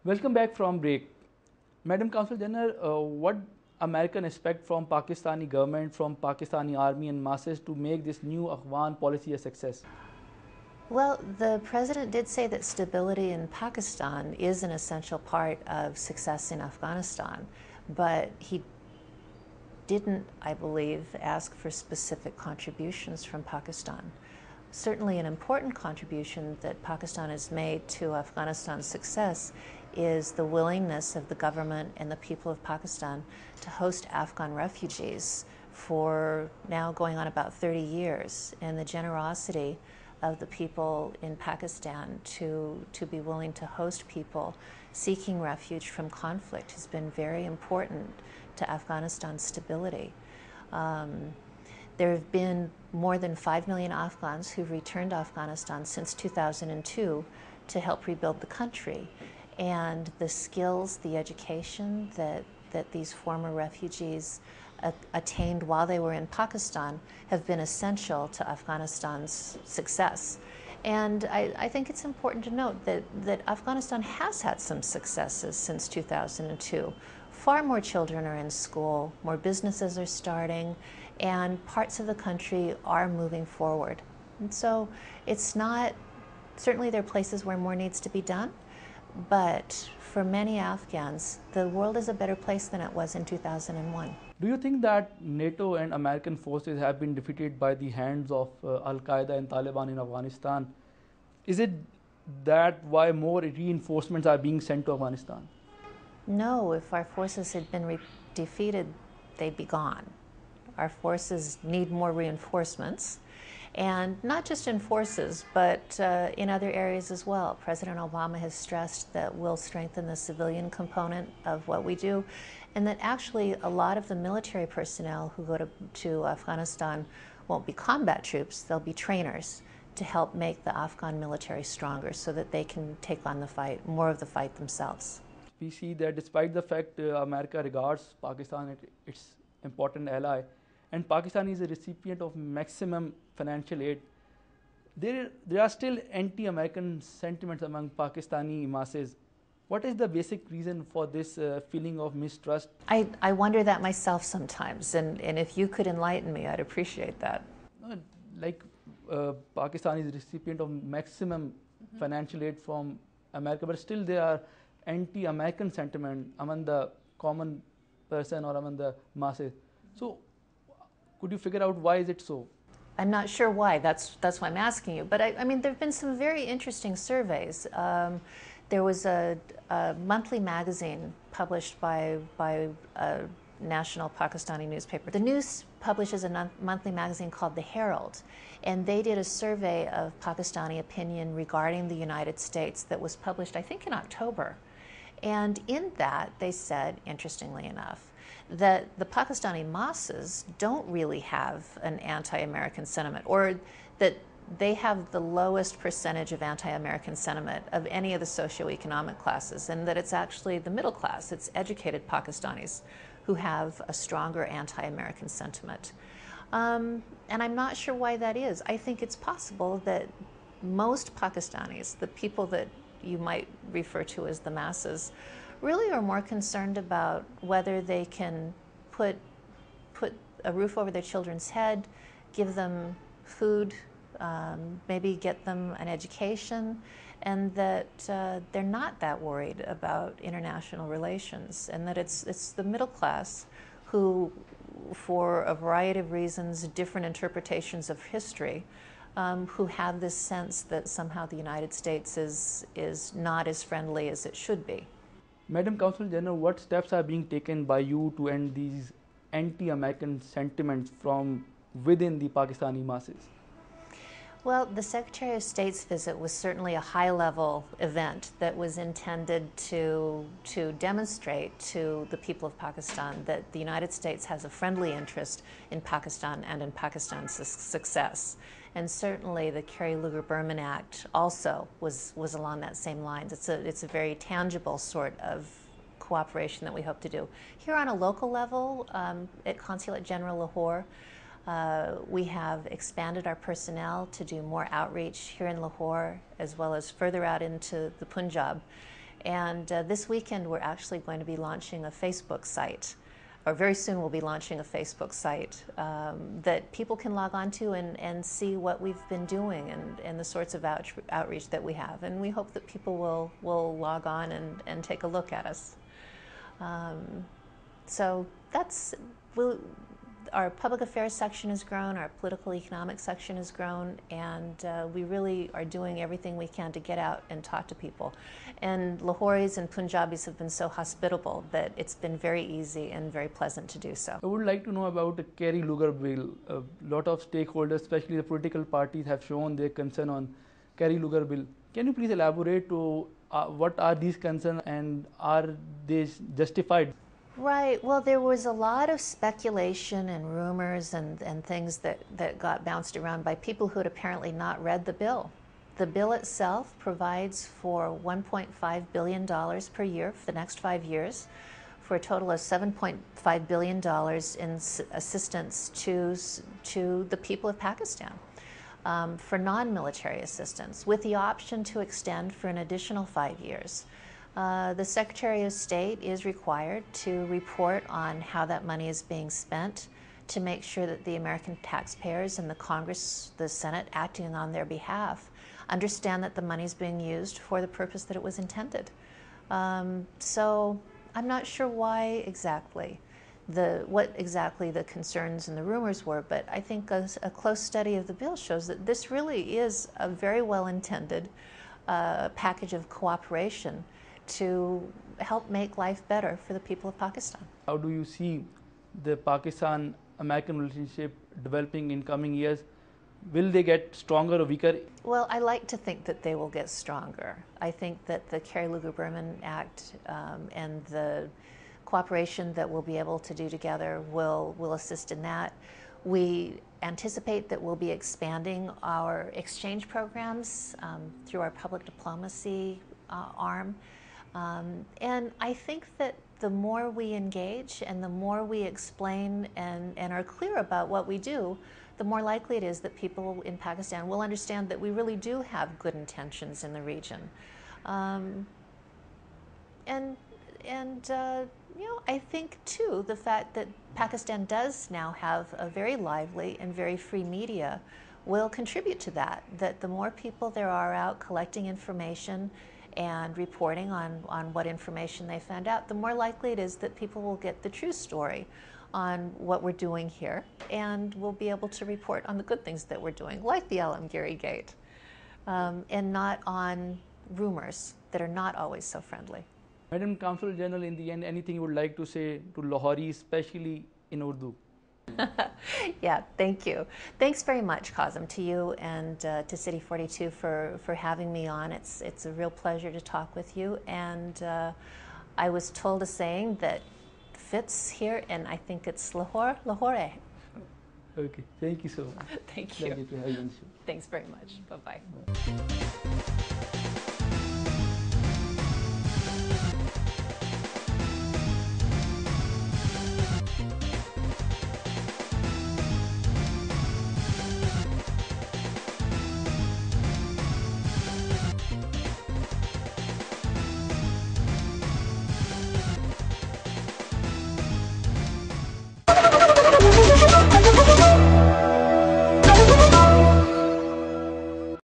Welcome back from break. Madam Consul General, what American expect from Pakistani government, from Pakistani army and masses to make this new Afghan policy a success? Well, the president did say that stability in Pakistan is an essential part of success in Afghanistan, but he didn't, I believe, ask for specific contributions from Pakistan. Certainly an important contribution that Pakistan has made to Afghanistan's success is the willingness of the government and the people of Pakistan to host Afghan refugees for now going on about 30 years, and the generosity of the people in Pakistan to be willing to host people seeking refuge from conflict has been very important to Afghanistan's stability. There have been more than 5 million Afghans who've returned to Afghanistan since 2002 to help rebuild the country. And the skills, the education that these former refugees attained while they were in Pakistan have been essential to Afghanistan's success. And I think it's important to note that Afghanistan has had some successes since 2002. Far more children are in school, more businesses are starting, and parts of the country are moving forward. And so it's not, certainly there are places where more needs to be done, but for many Afghans, the world is a better place than it was in 2001. Do you think that NATO and American forces have been defeated by the hands of Al-Qaeda and Taliban in Afghanistan? Is it that why more reinforcements are being sent to Afghanistan? No, if our forces had been defeated, they'd be gone. Our forces need more reinforcements, and not just in forces, but in other areas as well. President Obama has stressed that we'll strengthen the civilian component of what we do, and that actually a lot of the military personnel who go to Afghanistan won't be combat troops, they'll be trainers to help make the Afghan military stronger so that they can take on the fight, more of the fight themselves. We see that despite the fact America regards Pakistan as its important ally, and Pakistan is a recipient of maximum financial aid, there are still anti-American sentiments among Pakistani masses. What is the basic reason for this feeling of mistrust? I wonder that myself sometimes, and if you could enlighten me, I'd appreciate that. Like Pakistan is a recipient of maximum financial aid from America, but still there are anti-American sentiment among the common person or among the masses. So could you figure out why is it so? I'm not sure why. That's why I'm asking you. But I mean, there have been some very interesting surveys. There was a monthly magazine published by a national Pakistani newspaper. The news publishes a monthly magazine called The Herald, and they did a survey of Pakistani opinion regarding the United States that was published, I think, in October. And in that, they said, interestingly enough, that the Pakistani masses don't really have an anti-American sentiment, or that they have the lowest percentage of anti-American sentiment of any of the socioeconomic classes, and that it's actually the middle class, it's educated Pakistanis who have a stronger anti-American sentiment. And I'm not sure why that is. I think it's possible that most Pakistanis, the people that you might refer to as the masses, really are more concerned about whether they can put a roof over their children's head, give them food, maybe get them an education, and that they're not that worried about international relations, and that it's the middle class who, for a variety of reasons, different interpretations of history, who have this sense that somehow the United States is not as friendly as it should be. Madam Consul General, what steps are being taken by you to end these anti-American sentiments from within the Pakistani masses? Well, the Secretary of State's visit was certainly a high-level event that was intended to demonstrate to the people of Pakistan that the United States has a friendly interest in Pakistan and in Pakistan's success. And certainly the Kerry-Lugar-Berman Act also was along that same line. It's a very tangible sort of cooperation that we hope to do. Here on a local level, at Consulate General Lahore, we have expanded our personnel to do more outreach here in Lahore, as well as further out into the Punjab. And this weekend we're actually going to be launching a Facebook site, or very soon we'll be launching a Facebook site that people can log on to and see what we've been doing and the sorts of outreach that we have. And we hope that people will log on and take a look at us. So that's, our public affairs section has grown, our political economic section has grown, and we really are doing everything we can to get out and talk to people. And Lahoris and Punjabis have been so hospitable that it's been very easy and very pleasant to do so. I would like to know about the Kerry Lugar bill. A lot of stakeholders, especially the political parties, have shown their concern on Kerry Lugar bill. Can you please elaborate to what are these concerns and are they justified? Right. Well, there was a lot of speculation and rumors and things that got bounced around by people who had apparently not read the bill. The bill itself provides for $1.5 billion per year for the next 5 years, for a total of $7.5 billion in assistance to the people of Pakistan, for non-military assistance, with the option to extend for an additional 5 years. The Secretary of State is required to report on how that money is being spent, to make sure that the American taxpayers and the Congress, the Senate, acting on their behalf, understand that the money is being used for the purpose that it was intended. So I'm not sure why exactly, what exactly the concerns and the rumors were, but I think a close study of the bill shows that this really is a very well-intended package of cooperation to help make life better for the people of Pakistan. How do you see the Pakistan-American relationship developing in coming years? Will they get stronger or weaker? Well, I like to think that they will get stronger. I think that the Kerry-Lugar-Berman Act and the cooperation that we'll be able to do together will assist in that. We anticipate that we'll be expanding our exchange programs through our public diplomacy arm. And I think that the more we engage and the more we explain and are clear about what we do, the more likely it is that people in Pakistan will understand that we really do have good intentions in the region. You know, I think too the fact that Pakistan does now have a very lively and very free media will contribute to that, that the more people there are out collecting information and reporting on what information they found out, the more likely it is that people will get the true story on what we're doing here, and we'll be able to report on the good things that we're doing, like the Alamgiri Gate, and not on rumors that are not always so friendly. Madam Consul General, in the end, anything you would like to say to Lahori, especially in Urdu? Yeah, thank you. Thanks very much, Kazim, to you and to City 42 for having me on. It's a real pleasure to talk with you. And I was told a saying that fits here, and I think it's Lahore. Okay, thank you so much. Thank you. Pleasure to have you on the show. Thanks very much. Bye-bye.